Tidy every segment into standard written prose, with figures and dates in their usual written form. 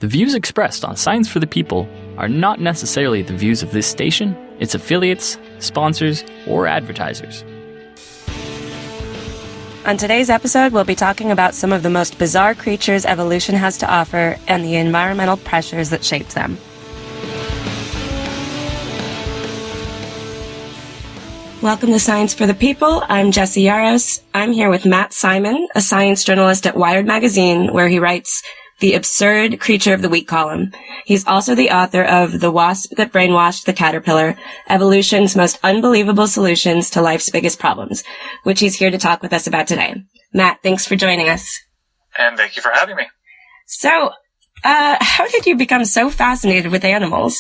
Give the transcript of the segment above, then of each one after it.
The views expressed on Science for the People are not necessarily the views of this station, its affiliates, sponsors, or advertisers. On today's episode, we'll be talking about some of the most bizarre creatures evolution has to offer and the environmental pressures that shape them. Welcome to Science for the People. I'm Jessie Yaros. I'm here with Matt Simon, a science journalist at Wired Magazine, where he writes the Absurd Creature of the Week column. He's also the author of The Wasp that Brainwashed the Caterpillar, Evolution's Most Unbelievable Solutions to Life's Biggest Problems, which he's here to talk with us about today. Matt, thanks for joining us. And thank you for having me. So, how did you become so fascinated with animals?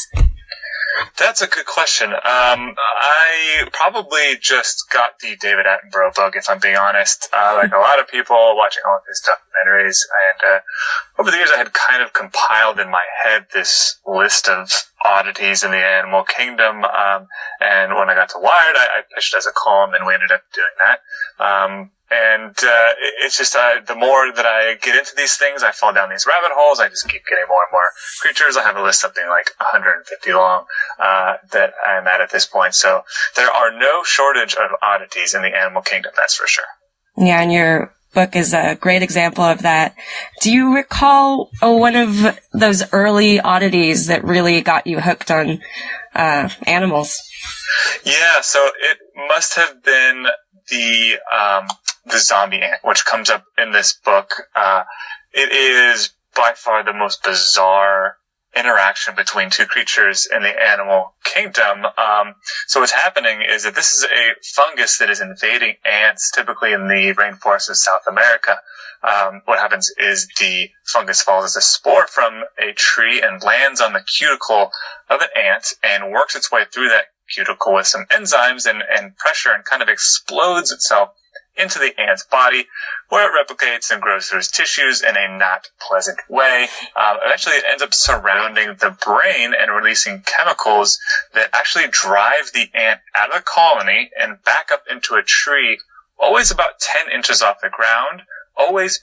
That's a good question. I probably just got the David Attenborough bug, if I'm being honest. Like a lot of people watching all of his documentaries, and over the years I had kind of compiled in my head this list of oddities in the animal kingdom, and when I got to Wired, I pitched as a column, and we ended up doing that. It's just, the more that I get into these things, I fall down these rabbit holes. I just keep getting more and more creatures. I have a list something like 150 long, that I'm at this point. So there are no shortage of oddities in the animal kingdom, that's for sure. Yeah, and your book is a great example of that. Do you recall one of those early oddities that really got you hooked on, animals? Yeah, so it must have been the zombie ant, which comes up in this book. It is by far the most bizarre interaction between two creatures in the animal kingdom. So what's happening is that this is a fungus that is invading ants, typically in the rainforests of South America. What happens is the fungus falls as a spore from a tree and lands on the cuticle of an ant and works its way through that cuticle with some enzymes and pressure and kind of explodes itself into the ant's body, where it replicates and grows through its tissues in a not pleasant way. Eventually it ends up surrounding the brain and releasing chemicals that actually drive the ant out of the colony and back up into a tree, always about 10 inches off the ground, always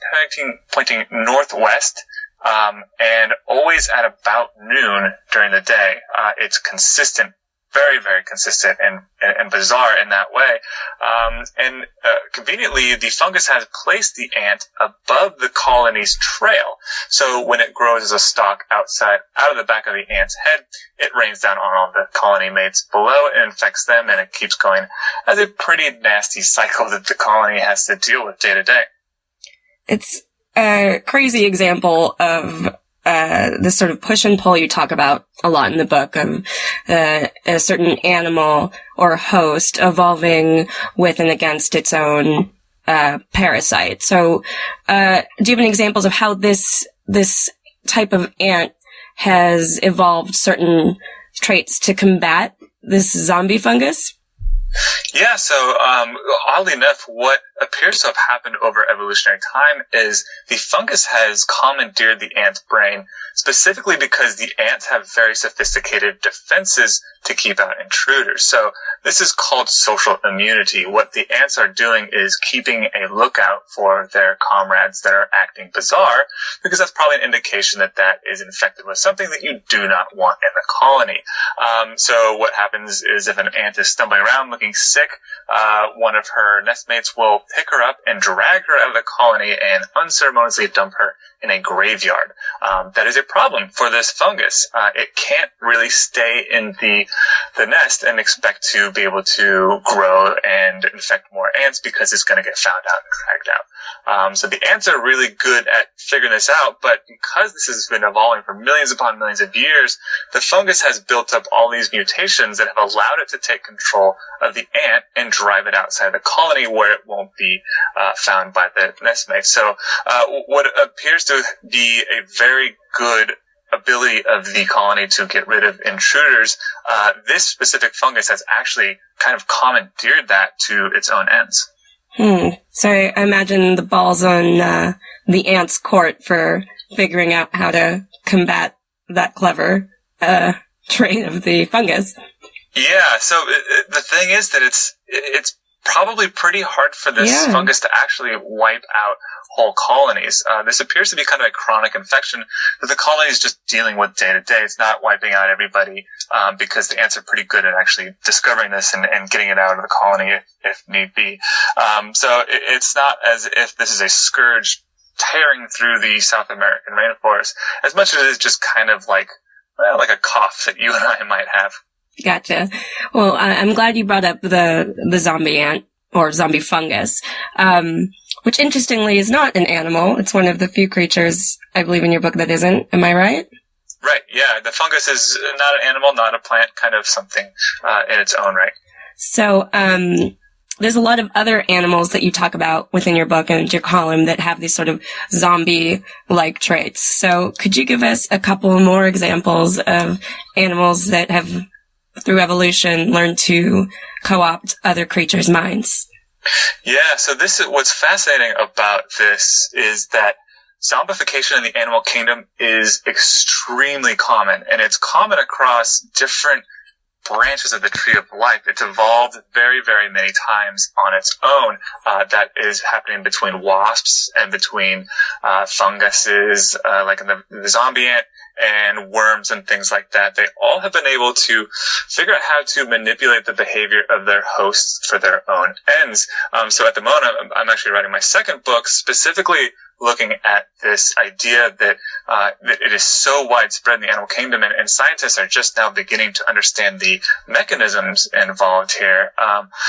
pointing northwest, and always at about noon during the day. It's consistent, very, very consistent and bizarre in that way. Conveniently, the fungus has placed the ant above the colony's trail. So when it grows as a stalk out of the back of the ant's head, it rains down on all the colony mates below and infects them, and it keeps going as a pretty nasty cycle that the colony has to deal with day to day. It's a crazy example of this sort of push and pull you talk about a lot in the book of a certain animal or host evolving with and against its own parasite. So do you have any examples of how this type of ant has evolved certain traits to combat this zombie fungus? Yeah, so oddly enough, what appears to have happened over evolutionary time is the fungus has commandeered the ant's brain, specifically because the ants have very sophisticated defenses to keep out intruders. So this is called social immunity. What the ants are doing is keeping a lookout for their comrades that are acting bizarre, because that's probably an indication that that is infected with something that you do not want in the colony. So what happens is if an ant is stumbling around looking sick, one of her nestmates will pick her up and drag her out of the colony and unceremoniously dump her in a graveyard. That is a problem for this fungus. It can't really stay in the nest and expect to be able to grow and infect more ants because it's going to get found out and dragged out. So the ants are really good at figuring this out, but because this has been evolving for millions upon millions of years, the fungus has built up all these mutations that have allowed it to take control of the ant and drive it outside the colony where it won't be found by the nestmates. So what appears to be a very good ability of the colony to get rid of intruders, this specific fungus has actually kind of commandeered that to its own ends. So I imagine the ball's on the ant's court for figuring out how to combat that clever trait of the fungus. Yeah, so the thing is that it's probably pretty hard for this fungus to actually wipe out whole colonies. This appears to be kind of a chronic infection that the colony is just dealing with day to day. It's not wiping out everybody, because the ants are pretty good at actually discovering this and getting it out of the colony if need be. So it's not as if this is a scourge tearing through the South American rainforest, as much as it is just kind of like a cough that you and I might have. Gotcha. Well, I'm glad you brought up the zombie ant or zombie fungus, which interestingly is not an animal. It's one of the few creatures, I believe, in your book that isn't. Am I right? Right. Yeah. The fungus is not an animal, not a plant, kind of something in its own right. So, there's a lot of other animals that you talk about within your book and your column that have these sort of zombie-like traits. So could you give us a couple more examples of animals that have, through evolution, learned to co-opt other creatures' minds? Yeah, so what's fascinating about this is that zombification in the animal kingdom is extremely common, and it's common across different branches of the tree of life. It's evolved very, very many times on its own. That is happening between wasps and between funguses, like in the zombie ant, and worms and things like that. They all have been able to figure out how to manipulate the behavior of their hosts for their own ends. So at the moment, I'm actually writing my second book specifically looking at this idea that it is so widespread in the animal kingdom, and scientists are just now beginning to understand the mechanisms involved here.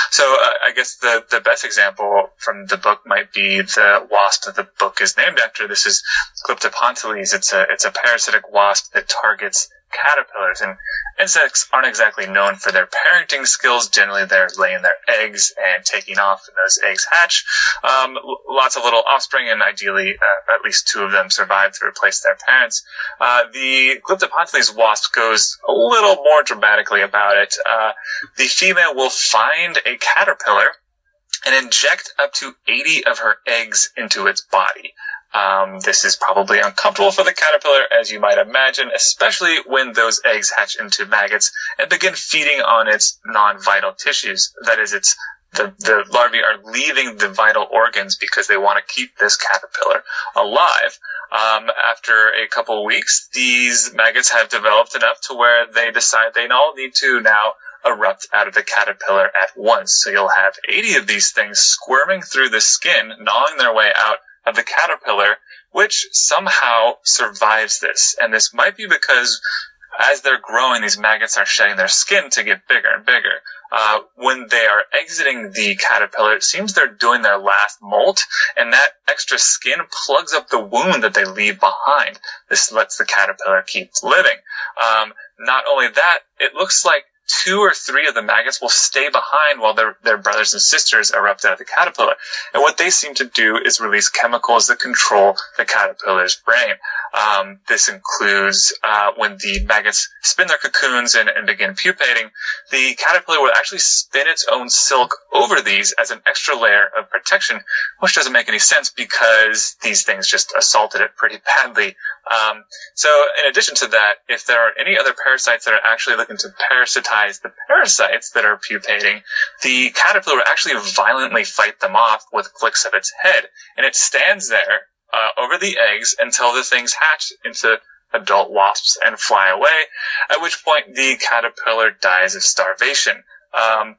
So I guess the best example from the book might be the wasp that the book is named after. This is Glyptopontyles. It's a parasitic wasp that targets caterpillars, and insects aren't exactly known for their parenting skills. Generally, they're laying their eggs and taking off, and those eggs hatch. Lots of little offspring, and ideally, at least two of them survive to replace their parents. The Glyptopontyles wasp goes a little more dramatically about it. The female will find a caterpillar and inject up to 80 of her eggs into its body. This is probably uncomfortable for the caterpillar, as you might imagine, especially when those eggs hatch into maggots and begin feeding on its non-vital tissues. That is, the larvae are leaving the vital organs because they want to keep this caterpillar alive. After a couple of weeks, these maggots have developed enough to where they decide they all need to now erupt out of the caterpillar at once. So you'll have 80 of these things squirming through the skin, gnawing their way out of the caterpillar, which somehow survives this. And this might be because as they're growing, these maggots are shedding their skin to get bigger and bigger. When they are exiting the caterpillar, it seems they're doing their last molt, and that extra skin plugs up the wound that they leave behind. This lets the caterpillar keep living. Not only that, it looks like 2 or 3 of the maggots will stay behind while their brothers and sisters erupt out of the caterpillar. And what they seem to do is release chemicals that control the caterpillar's brain. This includes when the maggots spin their cocoons and begin pupating, the caterpillar will actually spin its own silk over these as an extra layer of protection, which doesn't make any sense because these things just assaulted it pretty badly. So in addition to that, if there are any other parasites that are actually looking to parasitize the parasites that are pupating, the caterpillar will actually violently fight them off with flicks of its head, and it stands there over the eggs until the things hatch into adult wasps and fly away, at which point the caterpillar dies of starvation.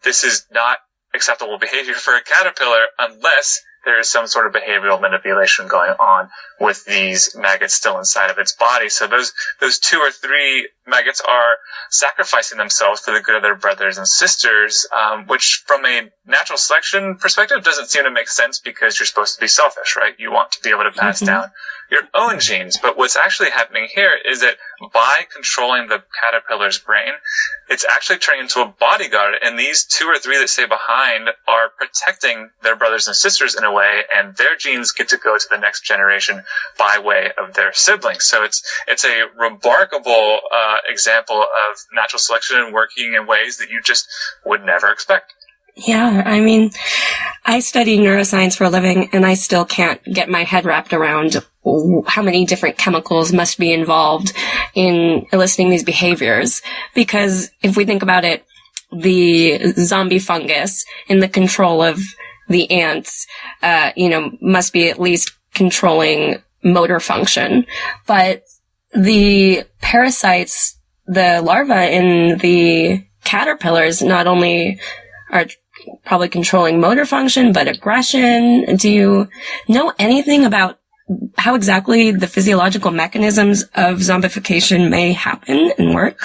This is not acceptable behavior for a caterpillar unless there is some sort of behavioral manipulation going on with these maggots still inside of its body. So those 2 or 3 maggots are sacrificing themselves for the good of their brothers and sisters, which from a natural selection perspective doesn't seem to make sense because you're supposed to be selfish, right? You want to be able to pass down your own genes. But what's actually happening here is that by controlling the caterpillar's brain, it's actually turning into a bodyguard, and these 2 or 3 that stay behind are protecting their brothers and sisters in a way, and their genes get to go to the next generation by way of their siblings. So it's a remarkable example of natural selection working in ways that you just would never expect. Yeah, I mean, I study neuroscience for a living, and I still can't get my head wrapped around how many different chemicals must be involved in eliciting these behaviors. Because if we think about it, the zombie fungus in the control of the ants, must be at least controlling motor function. But the parasites, the larvae in the caterpillars, not only are probably controlling motor function, but aggression. Do you know anything about how exactly the physiological mechanisms of zombification may happen and work?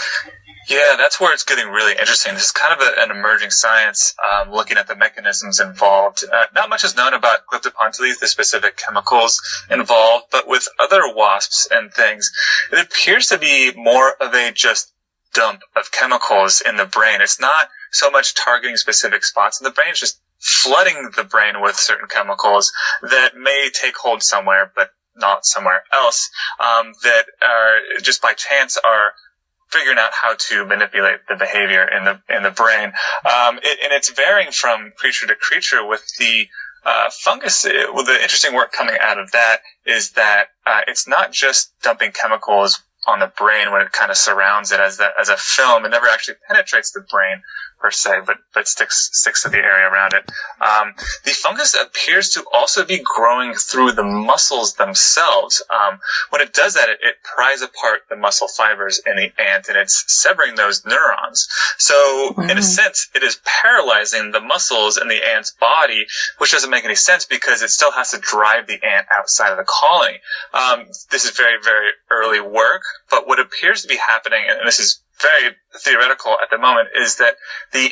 Yeah, that's where it's getting really interesting. This is kind of an emerging science, looking at the mechanisms involved. Not much is known about Glyptophontines, the specific chemicals involved, but with other wasps and things, it appears to be more of a just dump of chemicals in the brain. It's not so much targeting specific spots in the brain, it's just flooding the brain with certain chemicals that may take hold somewhere, but not somewhere else, that are just by chance are figuring out how to manipulate the behavior in the brain. And it's varying from creature to creature. With the fungus, the interesting work coming out of that is that it's not just dumping chemicals on the brain when it kind of surrounds it as a film. It never actually penetrates the brain per se, but sticks to the area around it. The fungus appears to also be growing through the muscles themselves. When it does that, it pries apart the muscle fibers in the ant, and it's severing those neurons. So, in a sense, it is paralyzing the muscles in the ant's body, which doesn't make any sense because it still has to drive the ant outside of the colony. This is very, very early work, but what appears to be happening, and this is very theoretical at the moment, is that the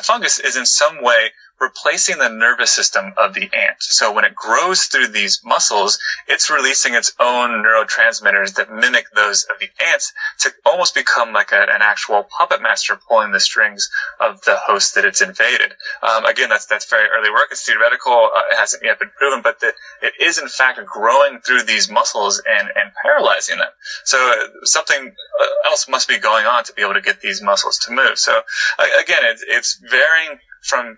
fungus is in some way replacing the nervous system of the ant. So when it grows through these muscles, it's releasing its own neurotransmitters that mimic those of the ants to almost become like an actual puppet master pulling the strings of the host that it's invaded. Again, that's very early work. It's theoretical. It hasn't yet been proven, but it is in fact growing through these muscles and paralyzing them. So something else must be going on to be able to get these muscles to move. So again, it's varying from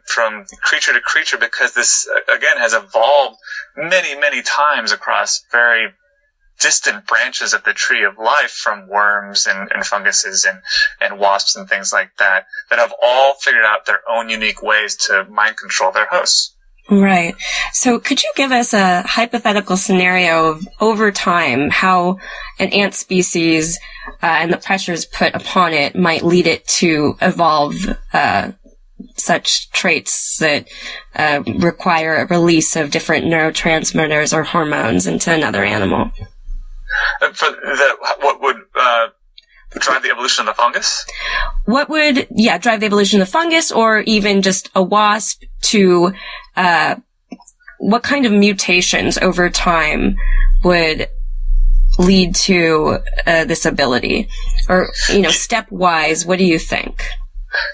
creature to creature because this, again, has evolved many, many times across very distant branches of the tree of life, from worms and funguses and wasps and things like that have all figured out their own unique ways to mind control their hosts. Right. So could you give us a hypothetical scenario of over time how an ant species and the pressures put upon it might lead it to evolve such traits that require a release of different neurotransmitters or hormones into another animal? What would drive the evolution of the fungus? What would, drive the evolution of the fungus, or even just a wasp to, what kind of mutations over time would lead to this ability? Or, stepwise, what do you think?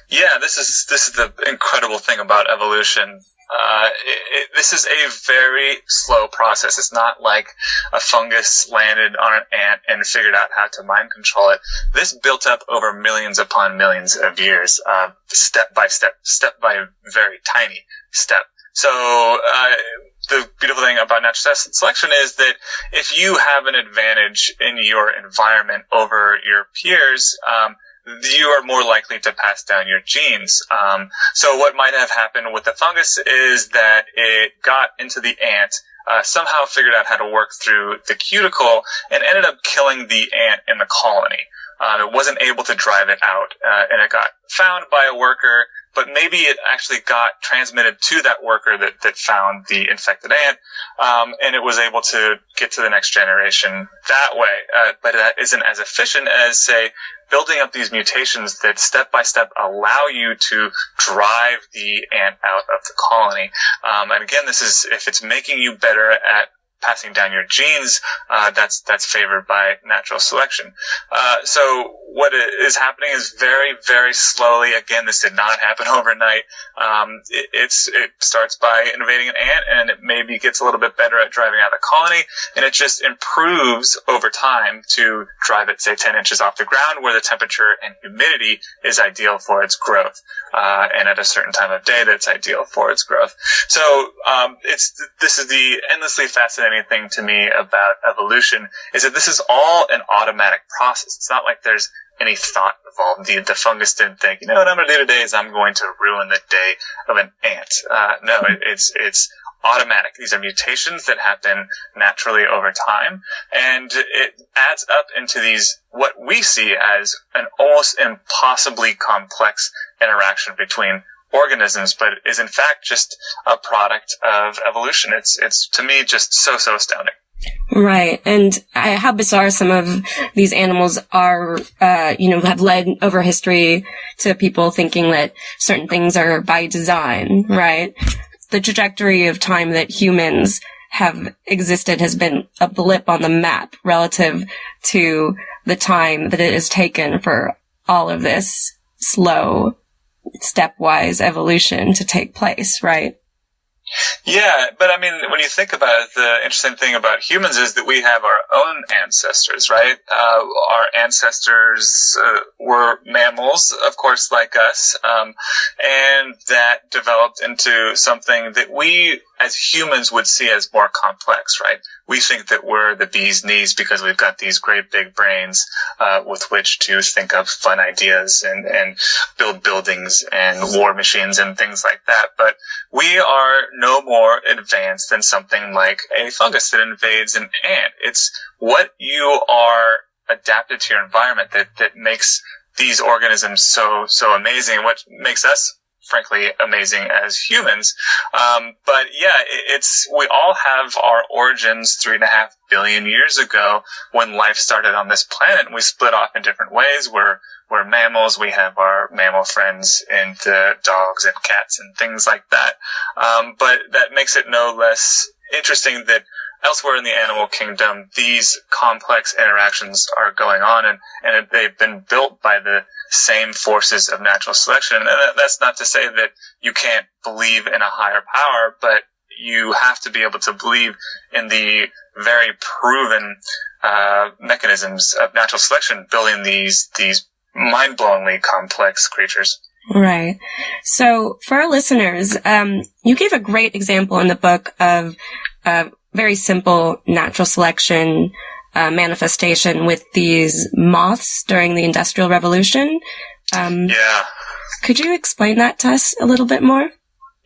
Yeah, this is the incredible thing about evolution. This is a very slow process. It's not like a fungus landed on an ant and figured out how to mind control it. This built up over millions upon millions of years, step by very tiny step. So, the beautiful thing about natural selection is that if you have an advantage in your environment over your peers, you are more likely to pass down your genes. So what might have happened with the fungus is that it got into the ant, somehow figured out how to work through the cuticle, and ended up killing the ant in the colony. It wasn't able to drive it out, and it got found by a worker, but maybe it actually got transmitted to that worker that found the infected ant, and it was able to get to the next generation that way. But that isn't as efficient as, say, building up these mutations that step by step allow you to drive the ant out of the colony. And again, this is, if it's making you better at passing down your genes, that's favored by natural selection. So what is happening is very, very slowly. Again, this did not happen overnight. It starts by invading an ant, and it maybe gets a little bit better at driving out of the colony, and it just improves over time to drive it, say, 10 inches off the ground, where the temperature and humidity is ideal for its growth, and at a certain time of day that's ideal for its growth. So this is the endlessly fascinating fascinating thing to me about evolution is that this is all an automatic process. It's not like there's any thought involved. The fungus didn't think, you know what I'm going to do today is I'm going to ruin the day of an ant. No, it's automatic. These are mutations that happen naturally over time, and it adds up into these, what we see as an almost impossibly complex interaction between organisms, but is in fact just a product of evolution. It's to me just so astounding. Right. And how bizarre some of these animals are, have led over history to people thinking that certain things are by design, right? The trajectory of time that humans have existed has been a blip on the map relative to the time that it has taken for all of this slow, stepwise evolution to take place, right? Yeah, but I mean, when you think about it, the interesting thing about humans is that we have our own ancestors, right? Our ancestors were mammals, of course, like us, and that developed into something that we, as humans, would see as more complex, right? We think that we're the bee's knees because we've got these great big brains with which to think of fun ideas and build buildings and war machines and things like that. But we are no more advanced than something like a fungus that invades an ant. It's what you are adapted to your environment that makes these organisms so amazing, what makes us frankly amazing as humans. But yeah, we all have our origins 3.5 billion years ago when life started on this planet, and we split off in different ways. We're mammals. We have our mammal friends and dogs and cats and things like that. But that makes it no less interesting that elsewhere in the animal kingdom, these complex interactions are going on, and they've been built by the same forces of natural selection. And that's not to say that you can't believe in a higher power, but you have to be able to believe in the very proven mechanisms of natural selection building these mind-blowingly complex creatures. Right. So for our listeners, you gave a great example in the book of very simple natural selection manifestation with these moths during the Industrial Revolution. Yeah. Could you explain that to us a little bit more?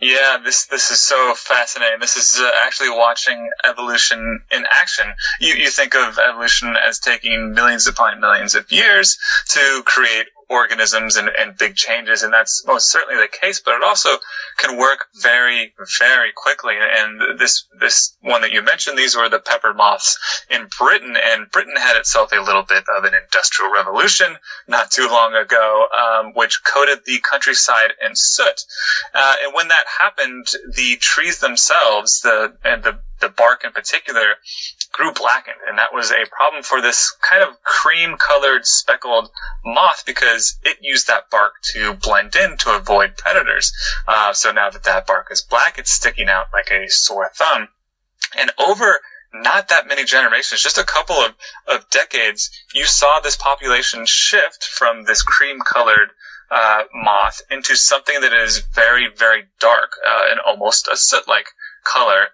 Yeah, this is so fascinating. This is actually watching evolution in action. You think of evolution as taking millions upon millions of years to create organisms and big changes, and that's most certainly the case, but it also can work very, very quickly. And this one that you mentioned, these were the pepper moths in Britain, and Britain had itself a little bit of an industrial revolution not too long ago, which coated the countryside in soot. And when that happened, the trees themselves, the bark in particular, grew blackened, and that was a problem for this kind of cream-colored speckled moth because it used that bark to blend in to avoid predators. So now that bark is black, it's sticking out like a sore thumb. And over not that many generations, just a couple of decades, you saw this population shift from this cream-colored moth into something that is very, very dark and almost a soot-like color.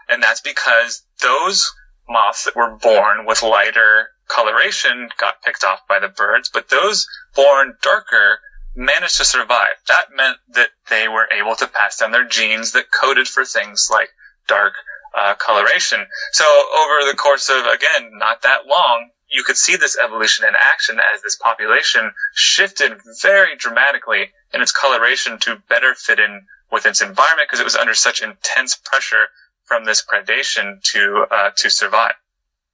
And that's because those moths that were born with lighter coloration got picked off by the birds, but those born darker managed to survive. That meant that they were able to pass down their genes that coded for things like dark coloration. So over the course of, again, not that long, you could see this evolution in action as this population shifted very dramatically in its coloration to better fit in with its environment because it was under such intense pressure from this predation to survive.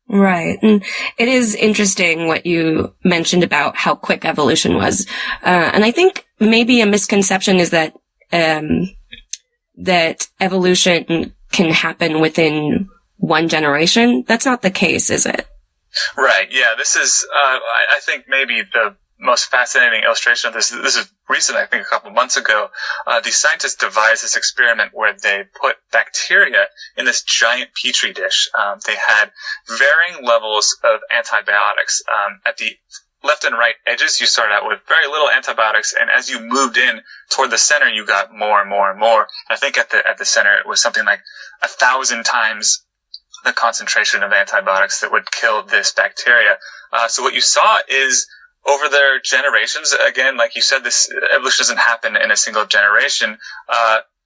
Right. And it is interesting what you mentioned about how quick evolution was. And I think maybe a misconception is that that evolution can happen within one generation. That's not the case, is it? Right. Yeah. This is, I think maybe the most fascinating illustration of this. This is recent, I think a couple of months ago. The scientists devised this experiment where they put bacteria in this giant petri dish. They had varying levels of antibiotics. At the left and right edges, you started out with very little antibiotics, and as you moved in toward the center, you got more and more and more. I think at the center, it was something like 1,000 times the concentration of antibiotics that would kill this bacteria. So what you saw is over their generations, again, like you said, this evolution doesn't happen in a single generation.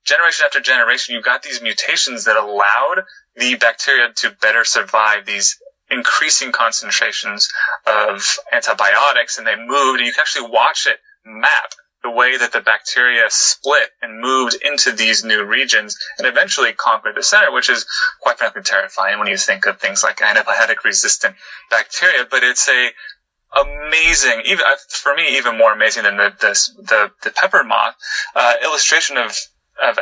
Generation after generation, you got these mutations that allowed the bacteria to better survive these increasing concentrations of antibiotics, and they moved, and you can actually watch it map the way that the bacteria split and moved into these new regions and eventually conquered the center, which is quite frankly terrifying when you think of things like antibiotic resistant bacteria. But it's amazing, even for me, even more amazing than the pepper moth illustration of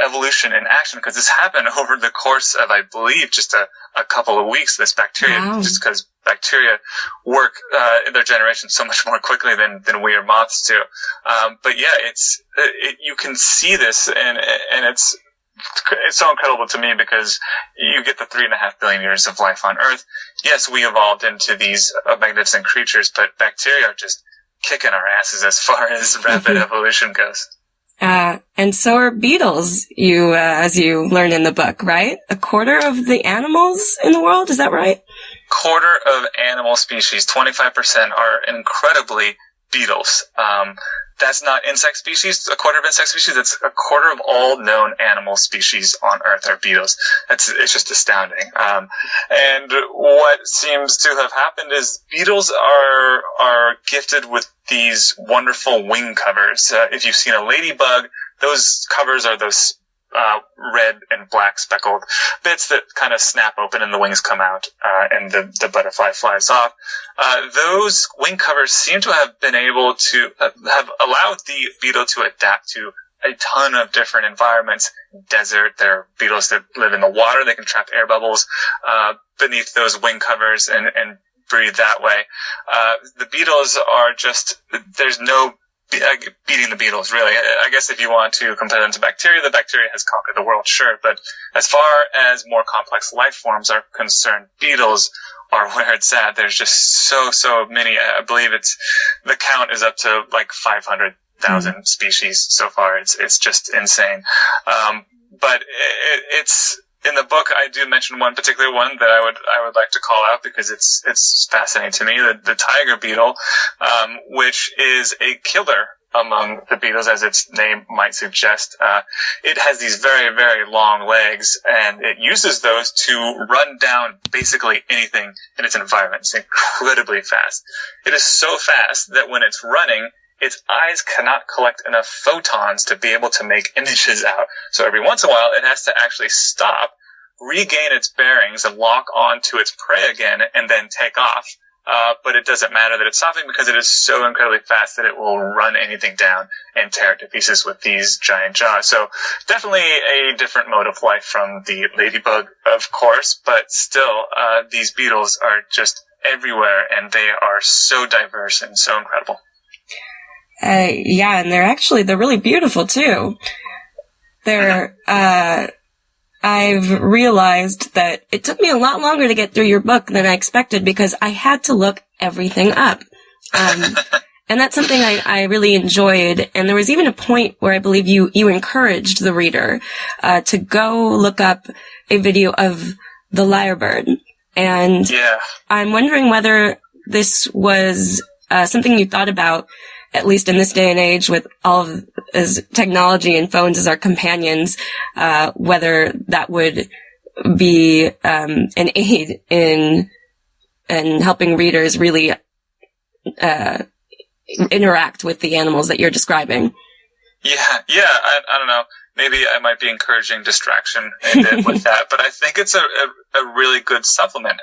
evolution in action, because this happened over the course of, I believe, just a couple of weeks. This bacteria, just because bacteria work in their generation so much more quickly than we or moths do. But yeah, you can see this, and it's so incredible to me because you get the 3.5 billion years of life on Earth. Yes, we evolved into these magnificent creatures, but bacteria are just kicking our asses as far as rapid evolution goes. And so are beetles, as you learn in the book, right? A quarter of the animals in the world, is that right? Quarter of animal species, 25% are incredibly beetles. That's not insect species, a quarter of insect species, that's a quarter of all known animal species on Earth are beetles. It's just astounding. And what seems to have happened is beetles are gifted with these wonderful wing covers. If you've seen a ladybug, those covers are those red and black speckled bits that kind of snap open and the wings come out, and the butterfly flies off. Those wing covers seem to have been able to have allowed the beetle to adapt to a ton of different environments. Desert, there are beetles that live in the water. They can trap air bubbles beneath those wing covers and breathe that way. The beetles are just, there's no beating the beetles, really. I guess if you want to compare them to bacteria, the bacteria has conquered the world, sure. But as far as more complex life forms are concerned, beetles are where it's at. There's just so many. I believe the count is up to like 500,000 species so far. It's just insane. But it's in the book, I do mention one particular one that I would like to call out because it's fascinating to me. The tiger beetle, which is a killer among the beetles, as its name might suggest. It has these very, very long legs, and it uses those to run down basically anything in its environment. It's incredibly fast. It is so fast that when it's running, its eyes cannot collect enough photons to be able to make images out. So every once in a while, it has to actually stop, regain its bearings, and lock on to its prey again, and then take off. But it doesn't matter that it's stopping because it is so incredibly fast that it will run anything down and tear it to pieces with these giant jaws. So definitely a different mode of life from the ladybug, of course, but still, these beetles are just everywhere, and they are so diverse and so incredible. Yeah, and they're really beautiful too. I've realized that it took me a lot longer to get through your book than I expected because I had to look everything up. And that's something I really enjoyed. And there was even a point where I believe you encouraged the reader to go look up a video of the lyrebird. And yeah. I'm wondering whether this was something you thought about, at least in this day and age with all of as technology and phones as our companions, whether that would be an aid in helping readers really interact with the animals that you're describing. Yeah, I don't know. Maybe I might be encouraging distraction with that, but I think it's a really good supplement.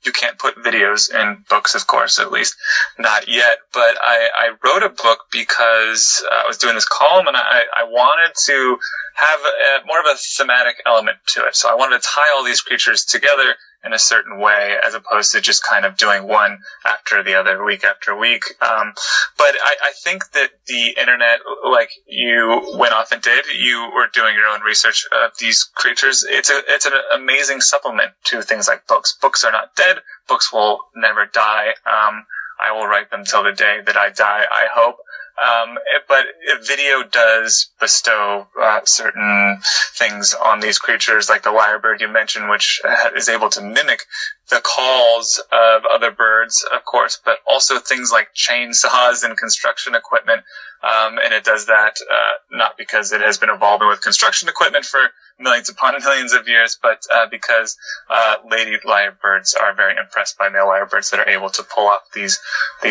You can't put videos in books, of course, at least not yet. But I wrote a book because I was doing this column, and I wanted to have more of a thematic element to it. So I wanted to tie all these creatures together in a certain way, as opposed to just kind of doing one after the other, week after week. But I think that the internet, like you went off and did, you were doing your own research of these creatures. It's an amazing supplement to things like books. Books are not dead. Books will never die. I will write them till the day that I die, I hope. But video does bestow certain things on these creatures, like the lyrebird you mentioned, which is able to mimic the calls of other birds, of course, but also things like chainsaws and construction equipment. And it does that not because it has been evolving with construction equipment for millions upon millions of years, but because lady lyrebirds are very impressed by male lyrebirds that are able to pull off these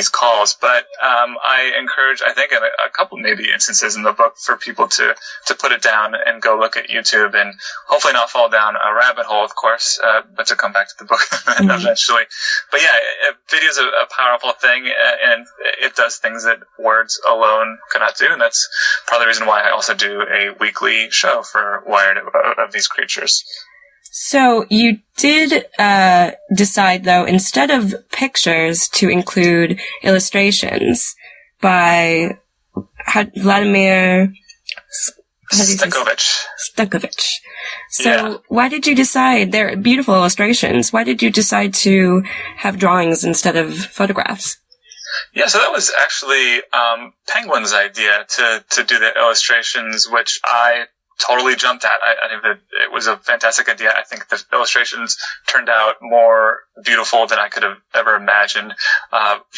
calls. But I encourage, I think, in a couple maybe instances in the book for people to put it down and go look at YouTube and hopefully not fall down a rabbit hole, of course, but to come back to the book eventually. But yeah, video is a powerful thing, and it does things that words alone cannot do, and that's part of the reason why I also do a weekly show for Wired of these creatures. So you did decide, though, instead of pictures, to include illustrations by Vladimir Stankovic. So why did you decide, they're beautiful illustrations, why did you decide to have drawings instead of photographs? Yeah, so that was actually Penguin's idea to do the illustrations, which I totally jumped at. I think that it was a fantastic idea. I think the illustrations turned out more beautiful than I could have ever imagined.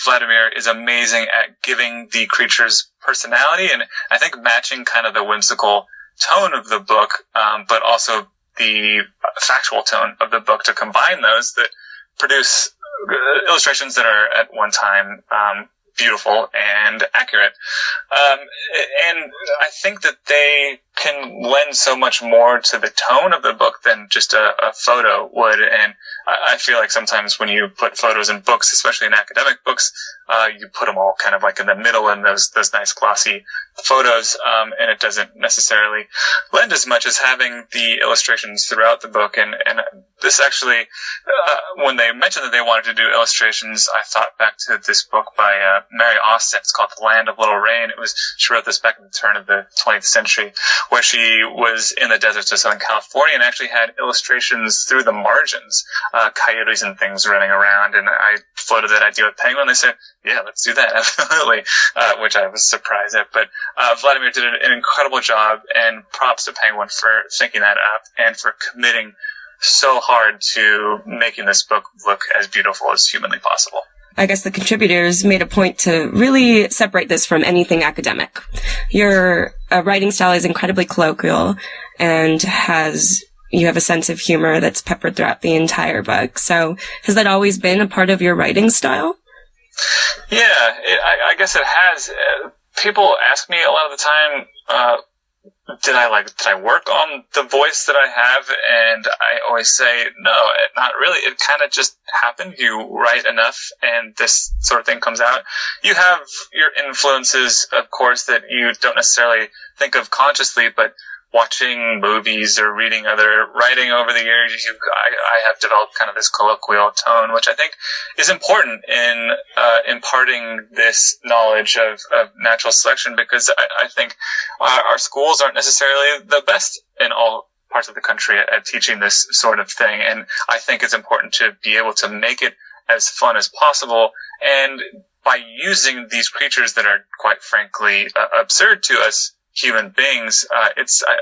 Vladimir is amazing at giving the creatures personality, and I think matching kind of the whimsical tone of the book, but also the factual tone of the book, to combine those that produce illustrations that are at one time beautiful and accurate. And I think that they can lend so much more to the tone of the book than just a photo would. And I feel like sometimes when you put photos in books, especially in academic books, you put them all kind of like in the middle in those nice glossy photos, and it doesn't necessarily lend as much as having the illustrations throughout the book. And this actually, when they mentioned that they wanted to do illustrations, I thought back to this book by Mary Austin. It's called The Land of Little Rain. She wrote this back in the turn of the 20th century, where she was in the deserts of Southern California and actually had illustrations through the margins, coyotes and things running around. And I floated that idea with Penguin. They said, yeah, let's do that, absolutely, which I was surprised at. But Vladimir did an incredible job, and props to Penguin for thinking that up and for committing so hard to making this book look as beautiful as humanly possible. I guess the contributors made a point to really separate this from anything academic. Your writing style is incredibly colloquial and you have a sense of humor that's peppered throughout the entire book. So has that always been a part of your writing style? Yeah, I guess it has. People ask me a lot of the time, did I work on the voice that I have? And I always say, no, not really. It kind of just happened. You write enough and this sort of thing comes out. You have your influences, of course, that you don't necessarily think of consciously, but watching movies or reading other writing over the years, I have developed kind of this colloquial tone, which I think is important in imparting this knowledge of natural selection, because I think our schools aren't necessarily the best in all parts of the country at teaching this sort of thing. And I think it's important to be able to make it as fun as possible. And by using these creatures that are, quite frankly, absurd to us human beings, I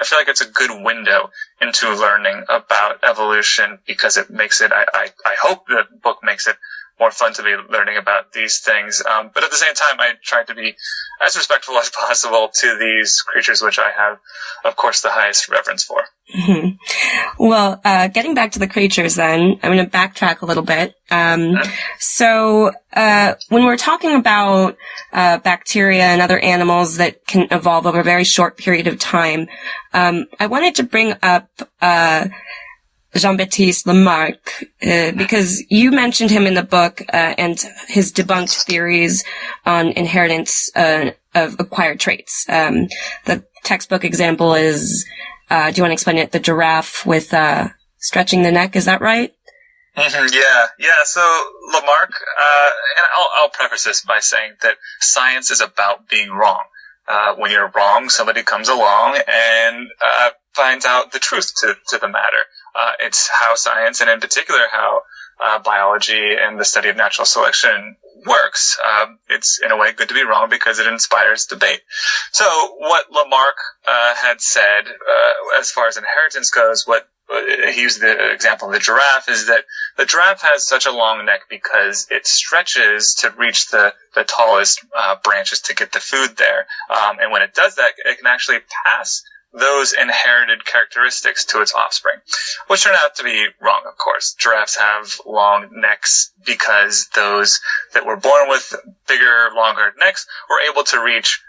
feel like it's a good window into learning about evolution, because it makes it, I hope the book makes it more fun to be learning about these things. But at the same time, I try to be as respectful as possible to these creatures, which I have, of course, the highest reverence for. Mm-hmm. Well, getting back to the creatures then, I'm going to backtrack a little bit. So when we're talking about bacteria and other animals that can evolve over a very short period of time, I wanted to bring up Jean-Baptiste Lamarck, because you mentioned him in the book, and his debunked theories on inheritance of acquired traits. The textbook example is, do you want to explain it? The giraffe with stretching the neck, is that right? Mm-hmm, yeah. So Lamarck, and I'll preface this by saying that science is about being wrong. When you're wrong, somebody comes along and finds out the truth to the matter. It's how science, and in particular how biology and the study of natural selection works. It's in a way good to be wrong because it inspires debate. So what Lamarck had said as far as inheritance goes, what he used the example of the giraffe, is that the giraffe has such a long neck because it stretches to reach the tallest branches to get the food there. And when it does that, it can actually pass those inherited characteristics to its offspring, which turn out to be wrong, of course. Giraffes have long necks because those that were born with bigger, longer necks were able to reach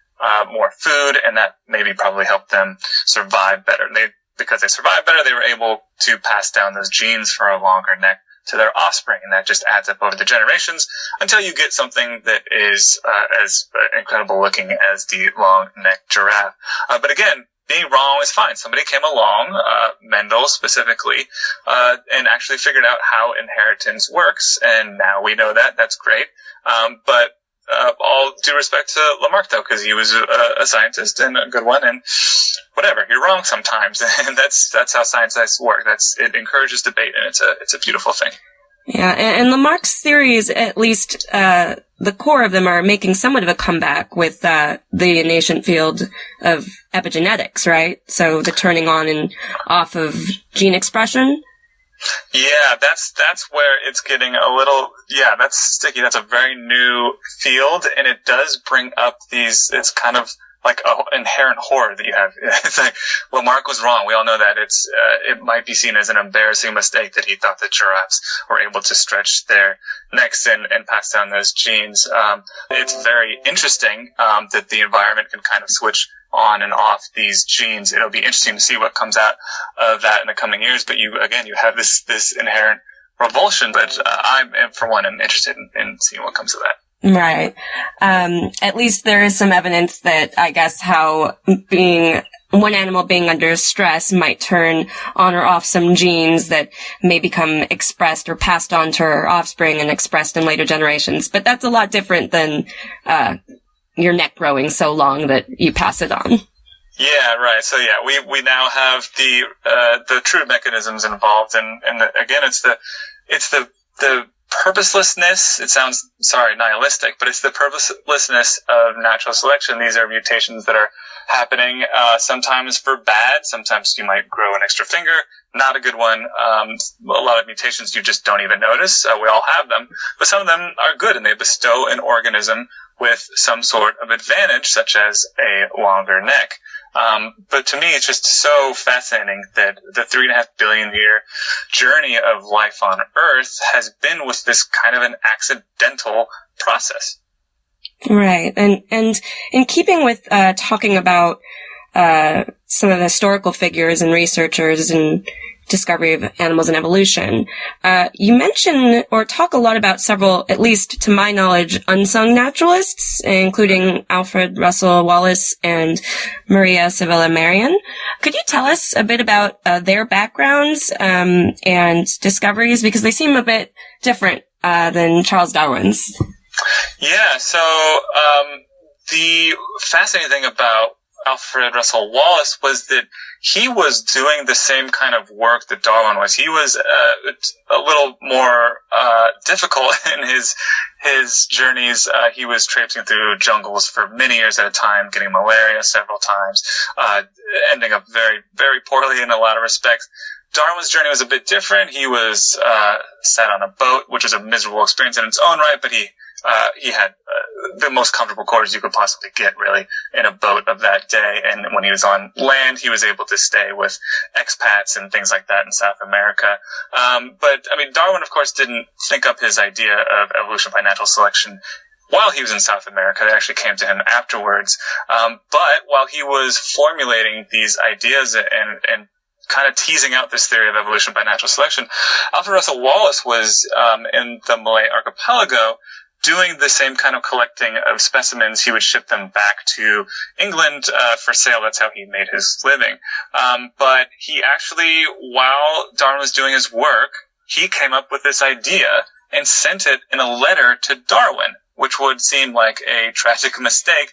more food, and that maybe probably helped them survive better. Because they survived better, they were able to pass down those genes for a longer neck to their offspring, and that just adds up over the generations until you get something that is as incredible looking as the long-necked giraffe. But again, being wrong is fine. Somebody came along, Mendel specifically, and actually figured out how inheritance works, and now we know that. That's great. But all due respect to Lamarck, though, because he was a scientist and a good one, and whatever, you're wrong sometimes, and that's how science work. It encourages debate, and it's a beautiful thing. Yeah, and Lamarck's theories, at least the core of them, are making somewhat of a comeback with the nascent field of epigenetics, right? So the turning on and off of gene expression. Yeah, that's where it's getting a little, that's sticky. That's a very new field, and it does bring up it's kind of like an inherent horror that you have. It's like, Lamarck was wrong. We all know that. It might be seen as an embarrassing mistake that he thought that giraffes were able to stretch their necks and pass down those genes. It's very interesting, that the environment can kind of switch on and off these genes. It'll be interesting to see what comes out of that in the coming years. But you have this inherent revulsion. But I am, for one, interested in seeing what comes of that. Right. At least there is some evidence that, I guess, how one animal being under stress might turn on or off some genes that may become expressed or passed on to her offspring and expressed in later generations. But that's a lot different than your neck growing so long that you pass it on. Yeah, right. So we now have the true mechanisms involved, and again, it's the purposelessness. It sounds, nihilistic, but it's the purposelessness of natural selection. These are mutations that are happening, sometimes for bad. Sometimes you might grow an extra finger. Not a good one. A lot of mutations you just don't even notice. We all have them, but some of them are good, and they bestow an organism with some sort of advantage, such as a longer neck. But to me, it's just so fascinating that the 3.5 billion year journey of life on Earth has been with this kind of an accidental process. Right. And in keeping with talking about some of the historical figures and researchers and discovery of animals and evolution, you mention or talk a lot about several, at least to my knowledge, unsung naturalists, including Alfred Russel Wallace and Maria Sibylla Merian. Could you tell us a bit about their backgrounds and discoveries, because they seem a bit different than Charles Darwin's? Yeah, so the fascinating thing about Alfred Russel Wallace was that he was doing the same kind of work that Darwin was. He was a little more difficult in his journeys. He was traipsing through jungles for many years at a time, getting malaria several times, ending up very, very poorly in a lot of respects. Darwin's journey was a bit different. He was sat on a boat, which was a miserable experience in its own right, but he had the most comfortable quarters you could possibly get, really, in a boat of that day. And when he was on land, he was able to stay with expats and things like that in South America. But, I mean, Darwin, of course, didn't think up his idea of evolution by natural selection while he was in South America. They actually came to him afterwards. But while he was formulating these ideas and kind of teasing out this theory of evolution by natural selection, Alfred Russel Wallace was in the Malay archipelago doing the same kind of collecting of specimens. He would ship them back to England for sale. That's how he made his living. But he actually, while Darwin was doing his work, he came up with this idea and sent it in a letter to Darwin, which would seem like a tragic mistake.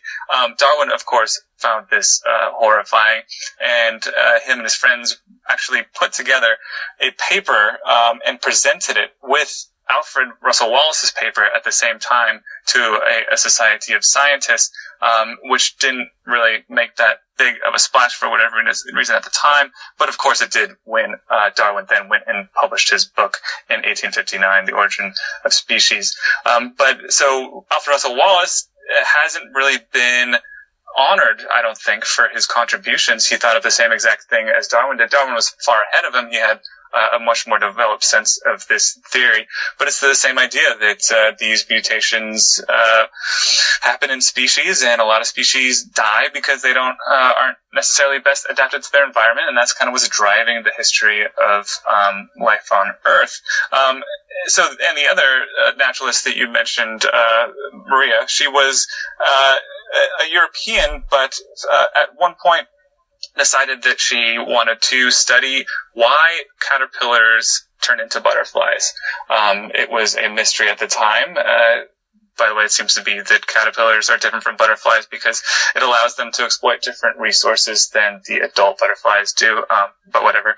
Darwin, of course, found this horrifying, and him and his friends actually put together a paper and presented it with Alfred Russel Wallace's paper at the same time to a society of scientists, which didn't really make that big of a splash for whatever reason at the time. But of course it did when Darwin then went and published his book in 1859, The Origin of Species. But so Alfred Russel Wallace hasn't really been honored, I don't think, for his contributions. He thought of the same exact thing as Darwin did. Darwin was far ahead of him. He had a much more developed sense of this theory, but it's the same idea that these mutations happen in species, and a lot of species die because they aren't necessarily best adapted to their environment, and that's kind of what's driving the history of life on Earth. And the other naturalist that you mentioned, Maria, she was a European, but at one point decided that she wanted to study why caterpillars turn into butterflies. It was a mystery at the time. By the way, it seems to be that caterpillars are different from butterflies because it allows them to exploit different resources than the adult butterflies do. But whatever.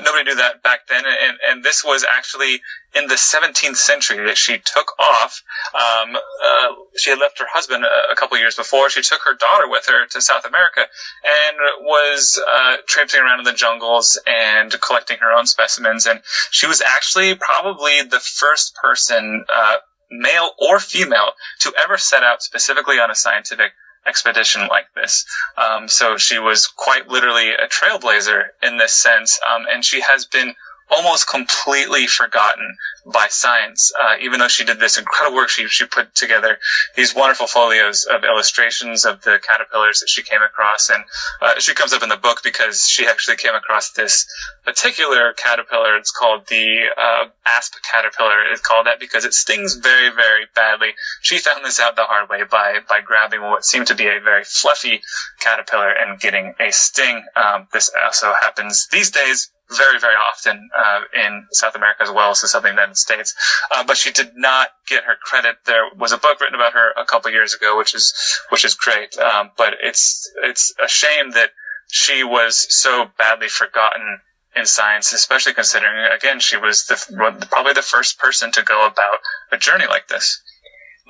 Nobody knew that back then. And this was actually in the 17th century that she took off. She had left her husband a couple years before. She took her daughter with her to South America and was traipsing around in the jungles and collecting her own specimens. And she was actually probably the first person, male or female, to ever set out specifically on a scientific expedition like this. So she was quite literally a trailblazer in this sense, and she has been almost completely forgotten by science. Even though she did this incredible work, she put together these wonderful folios of illustrations of the caterpillars that she came across. And she comes up in the book because she actually came across this particular caterpillar. It's called the asp caterpillar. It's called that because it stings very, very badly. She found this out the hard way by grabbing what seemed to be a very fluffy caterpillar and getting a sting. This also happens these days very, very often in South America as well as in Southern United States. But she did not get her credit. There was a book written about her a couple years ago, which is great. But it's a shame that she was so badly forgotten in science, especially considering, again, she was probably the first person to go about a journey like this.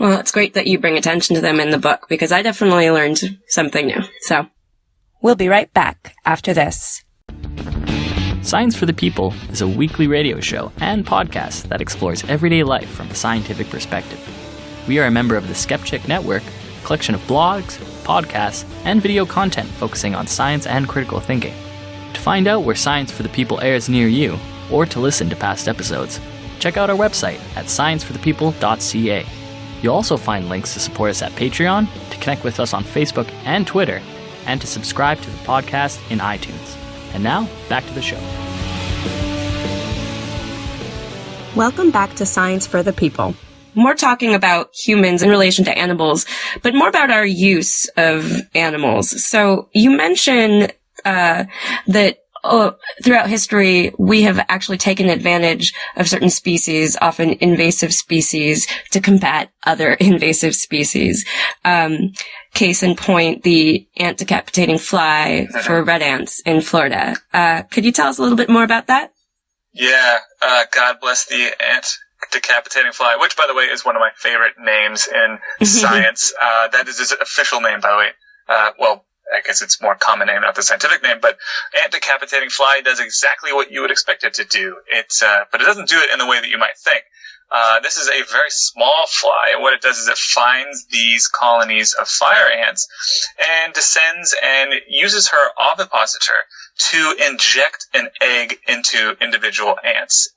Well, it's great that you bring attention to them in the book because I definitely learned something new. So we'll be right back after this. Science for the People is a weekly radio show and podcast that explores everyday life from a scientific perspective. We are a member of the Skeptic Network, a collection of blogs, podcasts, and video content focusing on science and critical thinking. To find out where Science for the People airs near you, or to listen to past episodes, check out our website at scienceforthepeople.ca. You'll also find links to support us at Patreon, to connect with us on Facebook and Twitter, and to subscribe to the podcast in iTunes. And now, back to the show. Welcome back to Science for the People. More talking about humans in relation to animals, but more about our use of animals. So you mentioned that throughout history, we have actually taken advantage of certain species, often invasive species, to combat other invasive species. Case in point, the ant decapitating fly for red ants in Florida. Could you tell us a little bit more about that? Yeah, God bless the ant decapitating fly, which, by the way, is one of my favorite names in science. That is his official name, by the way. Well, I guess it's more common name, not the scientific name, but ant decapitating fly does exactly what you would expect it to do. But it doesn't do it in the way that you might think. This is a very small fly, and what it does is it finds these colonies of fire ants and descends and uses her ovipositor to inject an egg into individual ants.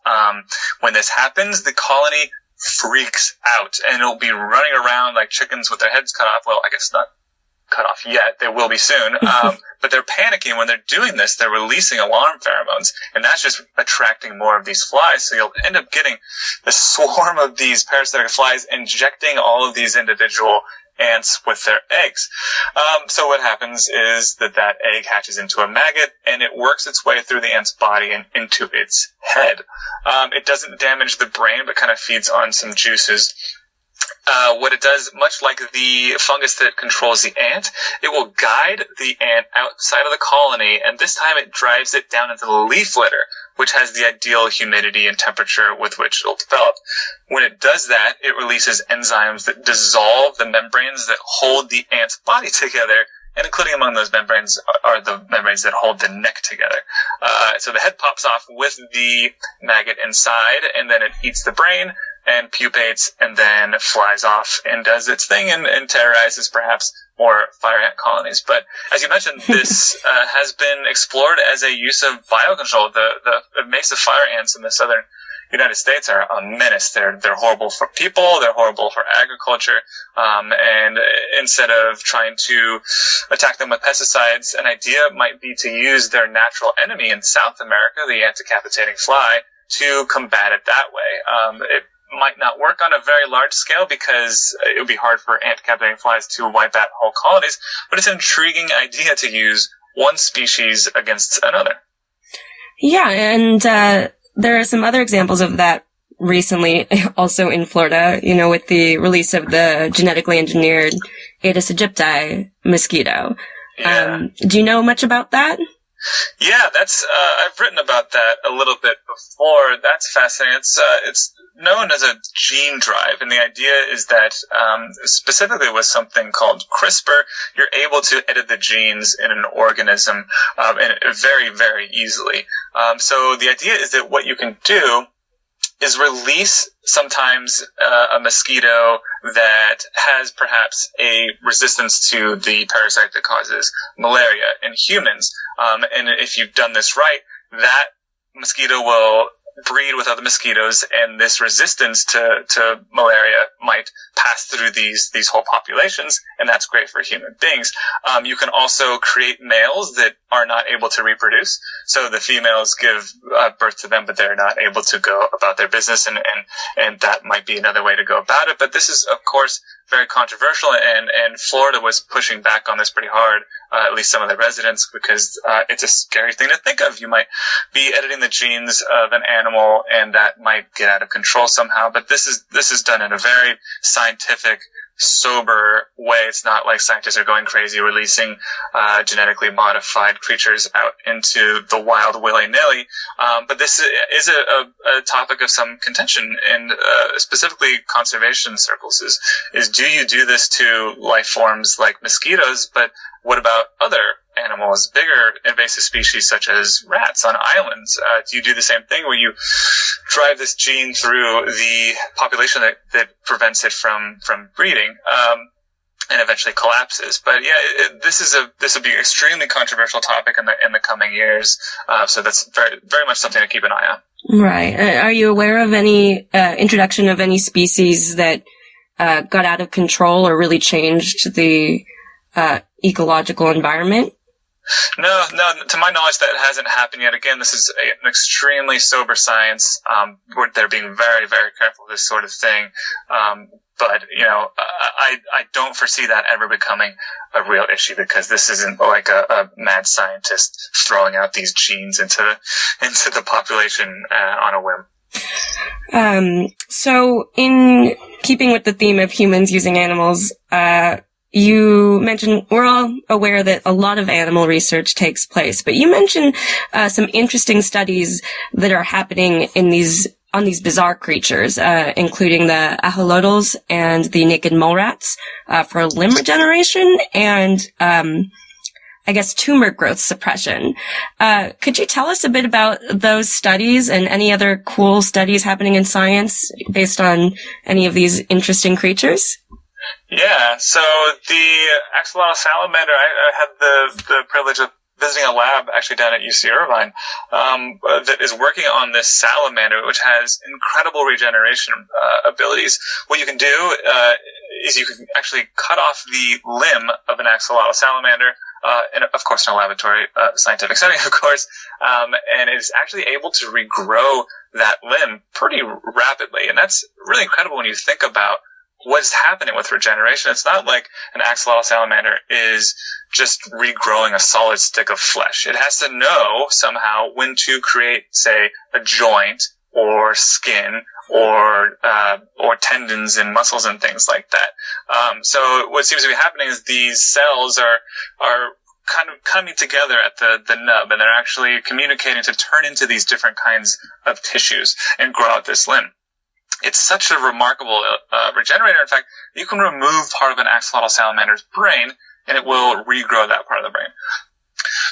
When this happens, the colony freaks out, and it'll be running around like chickens with their heads cut off. Well, I guess not cut off yet. They will be soon. But they're panicking when they're doing this. They're releasing alarm pheromones, and that's just attracting more of these flies. So you'll end up getting a swarm of these parasitic flies injecting all of these individual ants with their eggs. So what happens is that egg hatches into a maggot, and it works its way through the ant's body and into its head. It doesn't damage the brain, but kind of feeds on some juices. what it does, much like the fungus that controls the ant, it will guide the ant outside of the colony, and this time it drives it down into the leaf litter, which has the ideal humidity and temperature with which it'll develop. When it does that, it releases enzymes that dissolve the membranes that hold the ant's body together, and including among those membranes are the membranes that hold the neck together. So the head pops off with the maggot inside, and then it eats the brain and pupates, and then flies off and does its thing and terrorizes perhaps more fire ant colonies. But as you mentioned, this has been explored as a use of biocontrol. The invasive fire ants in the southern United States are a menace. They're horrible for people. They're horrible for agriculture. And instead of trying to attack them with pesticides, an idea might be to use their natural enemy in South America, the ant-decapitating fly, to combat it that way. It might not work on a very large scale because it would be hard for ant-decapitating flies to wipe out whole colonies, but it's an intriguing idea to use one species against another. Yeah, and there are some other examples of that recently, also in Florida, with the release of the genetically engineered Aedes aegypti mosquito. Yeah. Do you know much about that? Yeah, that's I've written about that a little bit before. That's fascinating. It's known as a gene drive, and the idea is that specifically with something called CRISPR, you're able to edit the genes in an organism and very, very easily. So the idea is that what you can do is release sometimes a mosquito that has perhaps a resistance to the parasite that causes malaria in humans. And if you've done this right, that mosquito will breed with other mosquitoes, and this resistance to malaria might pass through these whole populations, and that's great for human beings. You can also create males that are not able to reproduce, so the females give birth to them, but they're not able to go about their business, and that might be another way to go about it. But this is, of course, very controversial, and Florida was pushing back on this pretty hard, at least some of the residents, because it's a scary thing to think of. You might be editing the genes of an animal, and that might get out of control somehow. But this is done in a very scientific, sober way. It's not like scientists are going crazy releasing genetically modified creatures out into the wild willy-nilly. But this is a topic of some contention in specifically conservation circles. Is do you do this to life forms like mosquitoes, but what about other animals, bigger invasive species such as rats on islands? Do you do the same thing where you drive this gene through the population that prevents it from breeding and eventually collapses? But yeah, this will be an extremely controversial topic in the coming years. So that's very, very much something to keep an eye on. Right. Are you aware of any introduction of any species that got out of control or really changed the ecological environment? No, to my knowledge, that hasn't happened yet. Again, this is an extremely sober science. They're being very, very careful with this sort of thing. But, I don't foresee that ever becoming a real issue, because this isn't like a mad scientist throwing out these genes into the population on a whim. So in keeping with the theme of humans using animals, you mentioned we're all aware that a lot of animal research takes place, but you mentioned some interesting studies that are happening on these bizarre creatures, including the axolotls and the naked mole rats, for limb regeneration and I guess tumor growth suppression. Could you tell us a bit about those studies and any other cool studies happening in science based on any of these interesting creatures? Yeah, so the axolotl salamander, I had the privilege of visiting a lab actually down at UC Irvine that is working on this salamander, which has incredible regeneration abilities. What you can do is you can actually cut off the limb of an axolotl salamander, and of course in a laboratory scientific setting, of course, and it's actually able to regrow that limb pretty rapidly. And that's really incredible when you think about what's happening with regeneration. It's not like an axolotl salamander is just regrowing a solid stick of flesh. It has to know somehow when to create, say, a joint or skin or tendons and muscles and things like that. So what seems to be happening is these cells are kind of coming together at the nub, and they're actually communicating to turn into these different kinds of tissues and grow out this limb. It's such a remarkable regenerator. In fact, you can remove part of an axolotl salamander's brain, and it will regrow that part of the brain.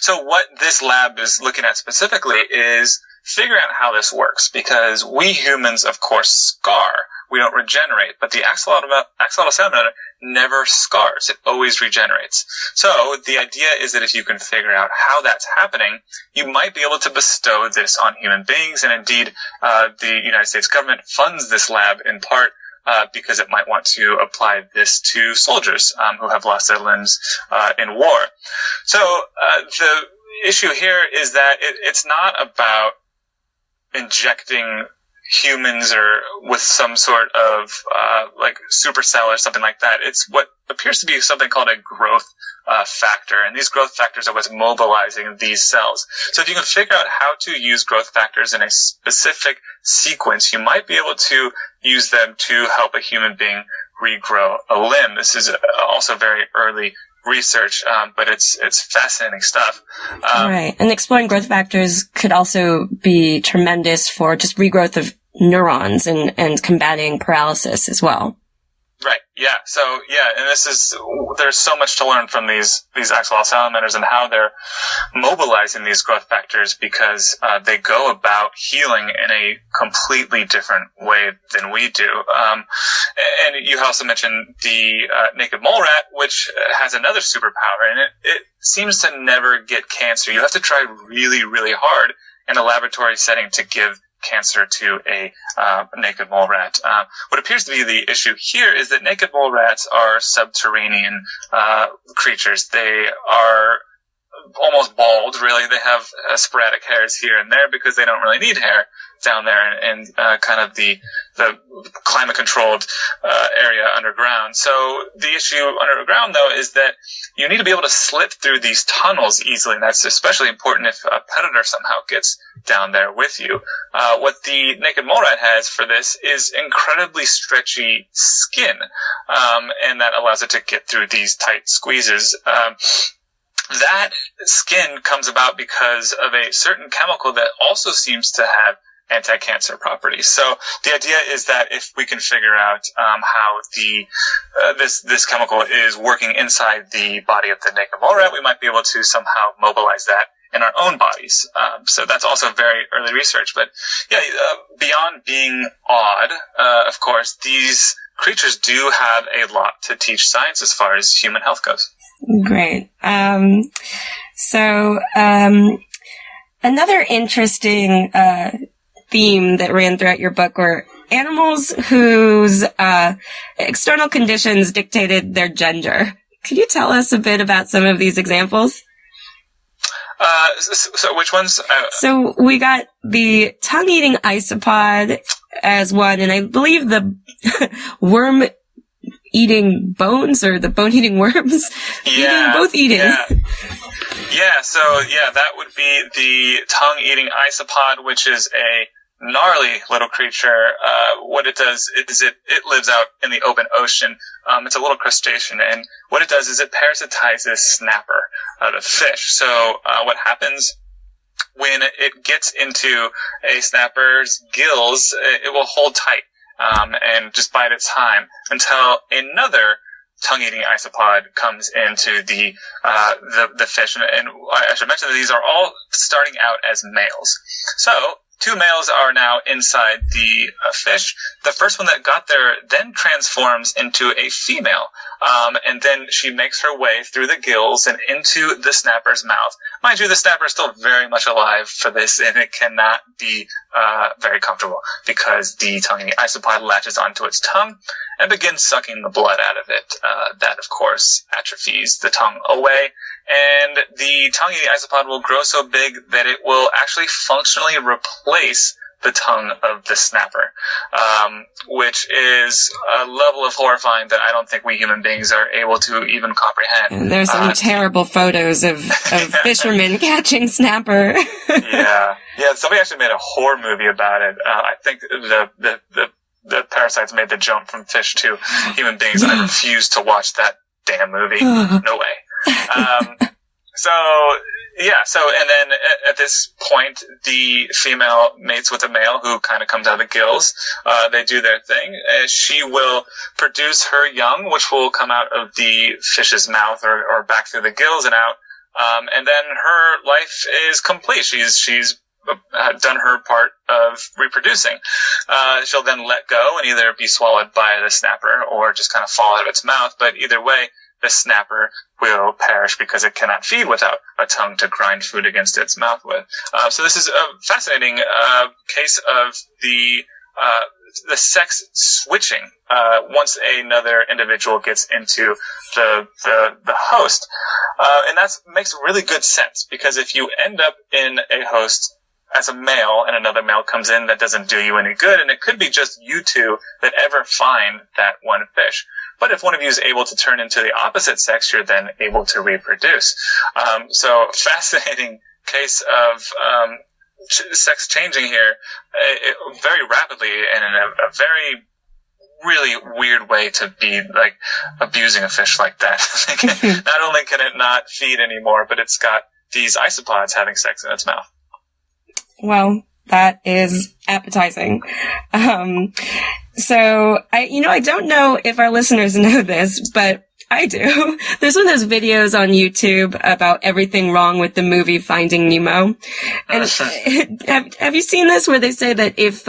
So what this lab is looking at specifically is figuring out how this works, because we humans, of course, scar. We don't regenerate, but the axolotl salamander never scars. It always regenerates. So the idea is that if you can figure out how that's happening, you might be able to bestow this on human beings. And indeed, the United States government funds this lab in part because it might want to apply this to soldiers who have lost their limbs in war. So the issue here is that it's not about injecting humans or with some sort of like supercell or something like that. It's what appears to be something called a growth factor, and these growth factors are what's mobilizing these cells. So if you can figure out how to use growth factors in a specific sequence, you might be able to use them to help a human being regrow a limb. This is also very early research, but it's fascinating stuff. Right. And exploring growth factors could also be tremendous for just regrowth of neurons and combating paralysis as well. Right. Yeah. So yeah, and there's so much to learn from these axolotl salamanders and how they're mobilizing these growth factors, because they go about healing in a completely different way than we do. And you also mentioned the naked mole rat, which has another superpower, and it seems to never get cancer. You have to try really, really hard in a laboratory setting to give cancer to a naked mole rat. What appears to be the issue here is that naked mole rats are subterranean creatures. They are almost bald, really. They have sporadic hairs here and there because they don't really need hair down there and kind of the climate-controlled area underground. So the issue underground, though, is that you need to be able to slip through these tunnels easily, and that's especially important if a predator somehow gets down there with you. What the naked mole rat has for this is incredibly stretchy skin, and that allows it to get through these tight squeezes. That skin comes about because of a certain chemical that also seems to have anti-cancer properties. So the idea is that if we can figure out how this chemical is working inside the body of the naked mole rat, we might be able to somehow mobilize that in our own bodies. So that's also very early research. But yeah, beyond being odd, of course, these creatures do have a lot to teach science as far as human health goes. Great. So another interesting theme that ran throughout your book were animals whose external conditions dictated their gender. Could you tell us a bit about some of these examples? So which ones? So we got the tongue-eating isopod as one, and I believe the worm-eating bones, or the bone-eating worms. Both eating. Yeah, so yeah, that would be the tongue-eating isopod, which is a gnarly little creature. What it does is it lives out in the open ocean. It's a little crustacean, and what it does is it parasitizes snapper, the fish. So what happens when it gets into a snapper's gills, it will hold tight and just bide its time until another tongue-eating isopod comes into the fish. And I should mention that these are all starting out as males. So 2 males are now inside the fish. The first one that got there then transforms into a female, and then she makes her way through the gills and into the snapper's mouth. Mind you, the snapper is still very much alive for this, and it cannot be very comfortable because the tongue-eating isopod latches onto its tongue and begins sucking the blood out of it. That, of course, atrophies the tongue away, and the tongue-eating isopod will grow so big that it will actually functionally replace the tongue of the snapper, which is a level of horrifying that I don't think we human beings are able to even comprehend. And there's some terrible photos of fishermen catching snapper. Yeah, somebody actually made a horror movie about it. I think the parasites made the jump from fish to human beings, and I refuse to watch that damn movie. No way. And then at this point, the female mates with the male who kind of comes out of the gills. They do their thing. She will produce her young, which will come out of the fish's mouth or back through the gills and out. And then her life is complete. She's done her part of reproducing. She'll then let go and either be swallowed by the snapper or just kind of fall out of its mouth. But either way, the snapper will perish because it cannot feed without a tongue to grind food against its mouth with. So this is a fascinating case of the sex switching once another individual gets into the host. And that makes really good sense, because if you end up in a host as a male and another male comes in, that doesn't do you any good, and it could be just you two that ever find that one fish. But if one of you is able to turn into the opposite sex, you're then able to reproduce. So fascinating case of sex changing here very rapidly and in a very really weird way to be like abusing a fish like that. Not only can it not feed anymore, but it's got these isopods having sex in its mouth. Well, that is appetizing. So I don't know if our listeners know this, but I do. There's one of those videos on YouTube about everything wrong with the movie Finding Nemo. And have you seen this, where they say that if,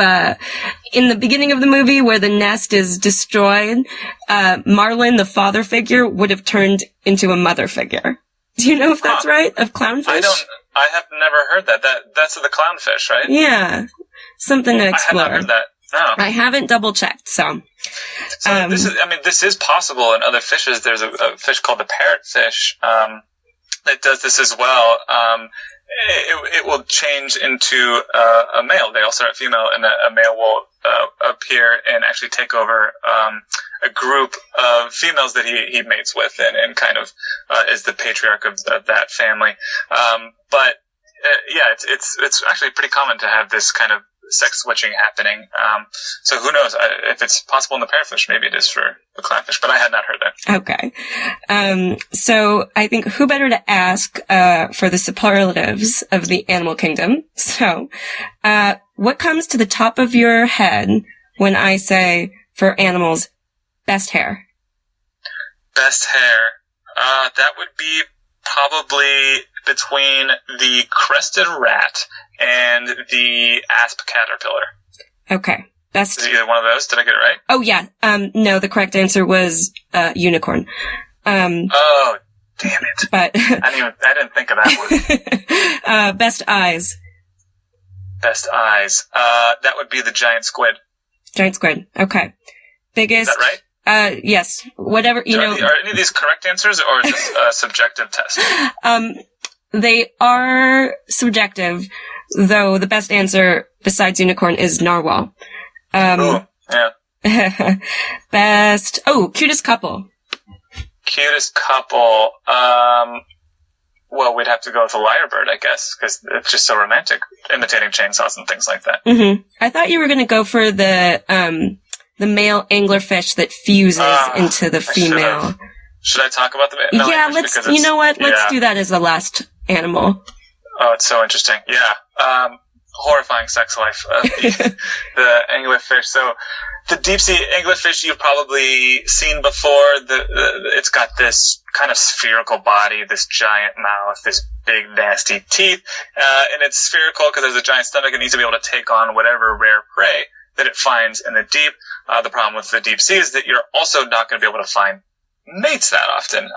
in the beginning of the movie where the nest is destroyed, Marlin, the father figure, would have turned into a mother figure. Do you know if that's right? Of clownfish? I have never heard that. That's the clownfish, right? Yeah. Something to explore. I have not heard that. No. I haven't double checked, so. This is possible in other fishes. There's a fish called the parrotfish, that does this as well. It will change into a male. They all start female, and a male will appear and actually take over a group of females that he mates with, and kind of is the patriarch of that family. It's actually pretty common to have this kind of sex switching happening. So who knows? If it's possible in the parrotfish, maybe it is for the clownfish, but I had not heard that. Okay. So I think who better to ask for the superlatives of the animal kingdom. So what comes to the top of your head when I say, for animals, best hair? Best hair. That would be probably between the crested rat and the asp caterpillar. Okay. Best. Is it either one of those? Did I get it right? Oh, yeah. No, the correct answer was unicorn. Oh, damn it. But I didn't think of that one. Best eyes. Best eyes. That would be the giant squid. Giant squid. Okay. Biggest. Is that right? Yes. Whatever, you know. Are any of these correct answers, or is this a subjective test? They are subjective, though the best answer besides unicorn is narwhal. Yeah. Cutest couple. Cutest couple. Well, we'd have to go with a lyrebird, I guess, because it's just so romantic, imitating chainsaws and things like that. Mm-hmm. I thought you were going to go for the male anglerfish that fuses into the female. Should I talk about the male anglerfish? Let's. You know what? Let's do that as the last animal. Oh, it's so interesting. Yeah. Horrifying sex life of the anglerfish. So the deep sea anglerfish you've probably seen before. It's got this kind of spherical body, this giant mouth, this big nasty teeth, and it's spherical because there's a giant stomach. It needs to be able to take on whatever rare prey that it finds in the deep. The problem with the deep sea is that you're also not going to be able to find mates that often.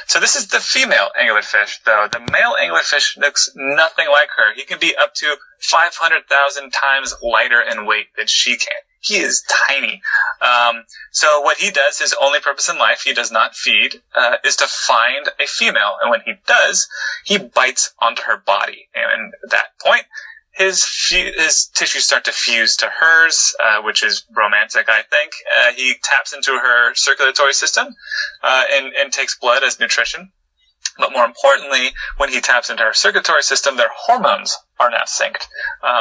So this is the female anglerfish, though. The male anglerfish looks nothing like her. He can be up to 500,000 times lighter in weight than she can. He is tiny. So what he does, his only purpose in life, he does not feed, is to find a female. And when he does, he bites onto her body. And at that point, his tissues start to fuse to hers, which is romantic, I think. He taps into her circulatory system and takes blood as nutrition. But more importantly, when he taps into her circulatory system, their hormones are now synced.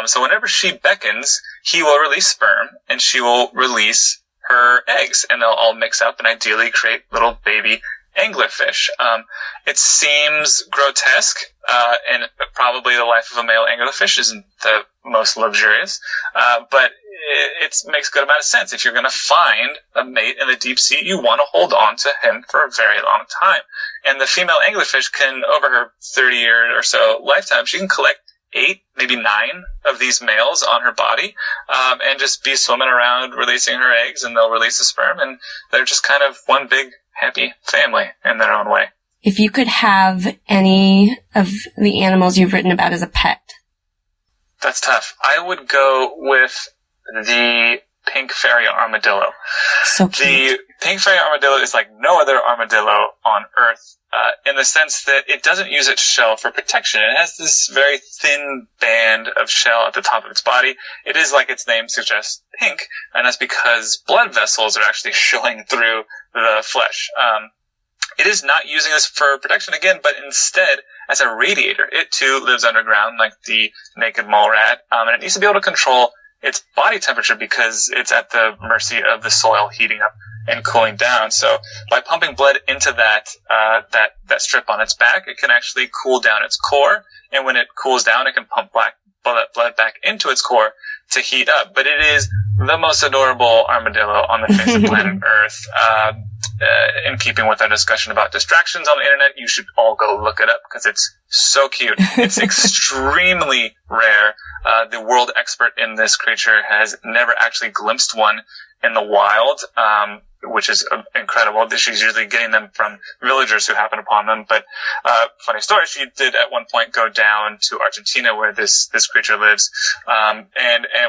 So whenever she beckons, he will release sperm, and she will release her eggs, and they'll all mix up and ideally create little baby anglerfish. It seems grotesque, and probably the life of a male anglerfish isn't the most luxurious, but it makes a good amount of sense. If you're going to find a mate in the deep sea, you want to hold on to him for a very long time. And the female anglerfish can, over her 30-year or so lifetime, she can collect 8, maybe 9 of these males on her body, and just be swimming around releasing her eggs, and they'll release the sperm, and they're just kind of one big happy family in their own way. If you could have any of the animals you've written about as a pet. That's tough. I would go with the pink fairy armadillo. So cute. The pink fairy armadillo is like no other armadillo on Earth, in the sense that it doesn't use its shell for protection. It has this very thin band of shell at the top of its body. It is, like its name suggests, pink, and that's because blood vessels are actually showing through the flesh. It is not using this for protection again, but instead as a radiator. It too lives underground like the naked mole rat, and it needs to be able to control its body temperature because it's at the mercy of the soil heating up and cooling down. So by pumping blood into that strip on its back, it can actually cool down its core. And when it cools down, it can pump blood back into its core to heat up. But it is the most adorable armadillo on the face of planet Earth. In keeping with our discussion about distractions on the internet, you should all go look it up because it's so cute. It's extremely rare. The world expert in this creature has never actually glimpsed one in the wild, which is incredible. She's usually getting them from villagers who happen upon them. But funny story, she did at one point go down to Argentina where this creature lives, and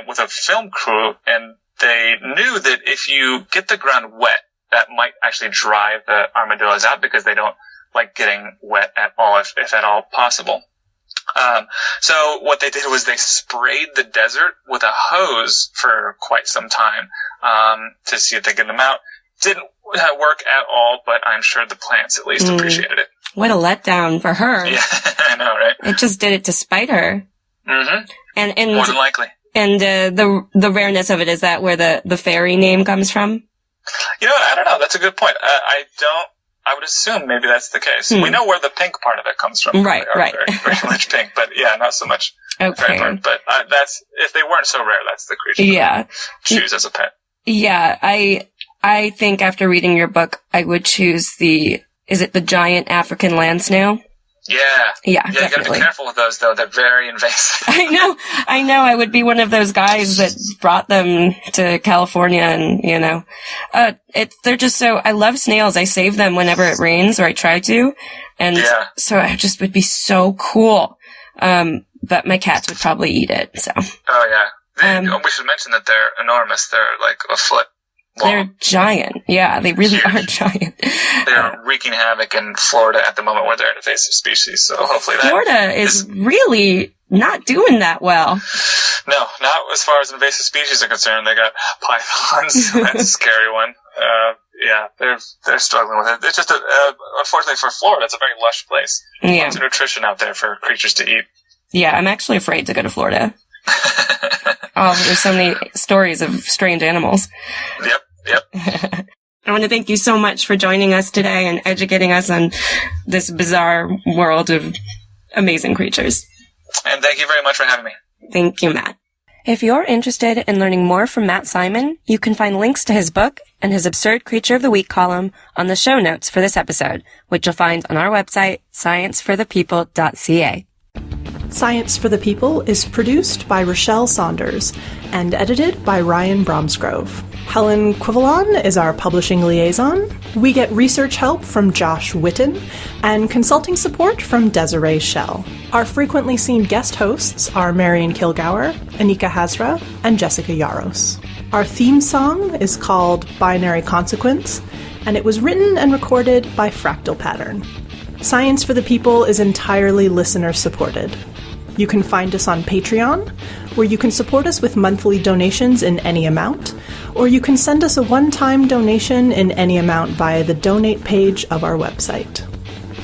with a film crew, and they knew that if you get the ground wet, that might actually drive the armadillos out because they don't like getting wet at all, if at all possible. So what they did was they sprayed the desert with a hose for quite some time to see if they get them out. Didn't work at all, but I'm sure the plants at least appreciated it. What a letdown for her. Yeah, I know, right? It just did it to spite her. Mm-hmm. And more than likely. And the rareness of it, is that where the fairy name comes from? You know, I don't know. That's a good point. I would assume maybe that's the case. We know where the pink part of it comes from. Right. Very, very much pink, but yeah, not so much. Okay. Part. But that's, if they weren't so rare, that's the creature. Yeah. Choose as a pet. Yeah, I think after reading your book, I would choose is it the giant African land snail? Yeah. Yeah, definitely. You gotta be careful with those, though. They're very invasive. I know. I would be one of those guys that brought them to California and, they're just so, I love snails. I save them whenever it rains, or I try to. And so I just would be so cool. But my cats would probably eat it, so. Oh, yeah. We should mention that they're enormous. They're like a foot long. They're giant. Yeah, they really are giant. They're wreaking havoc in Florida at the moment where they're an invasive species, so hopefully Florida is really not doing that well. No, not as far as invasive species are concerned. They got pythons. That's a scary one. They're struggling with it. It's just, unfortunately for Florida, it's a very lush place. Yeah. Lots of nutrition out there for creatures to eat. Yeah, I'm actually afraid to go to Florida. There's so many stories of strange animals. Yep. I want to thank you so much for joining us today and educating us on this bizarre world of amazing creatures. And thank you very much for having me. Thank you, Matt. If you're interested in learning more from Matt Simon, you can find links to his book and his Absurd Creature of the Week column on the show notes for this episode, which you'll find on our website, scienceforthepeople.ca. Science for the People is produced by Rochelle Saunders and edited by Ryan Bromsgrove. Helen Quivalon is our publishing liaison. We get research help from Josh Witten and consulting support from Desiree Schell. Our frequently seen guest hosts are Marion Kilgour, Anika Hazra, and Jessie Yaros. Our theme song is called Binary Consequence, and it was written and recorded by Fractal Pattern. Science for the People is entirely listener-supported. You can find us on Patreon, where you can support us with monthly donations in any amount, or you can send us a one-time donation in any amount via the donate page of our website.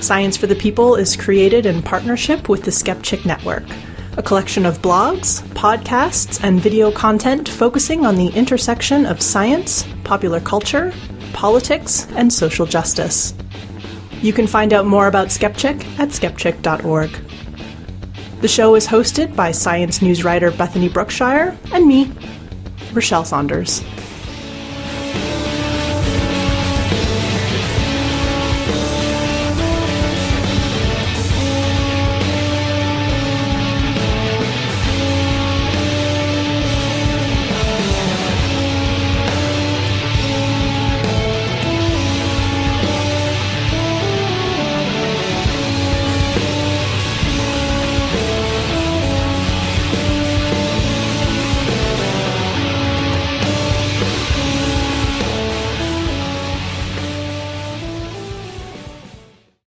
Science for the People is created in partnership with the Skepchick Network, a collection of blogs, podcasts, and video content focusing on the intersection of science, popular culture, politics, and social justice. You can find out more about Skepchick at skepchick.org. The show is hosted by science news writer Bethany Brookshire and me, Rochelle Saunders.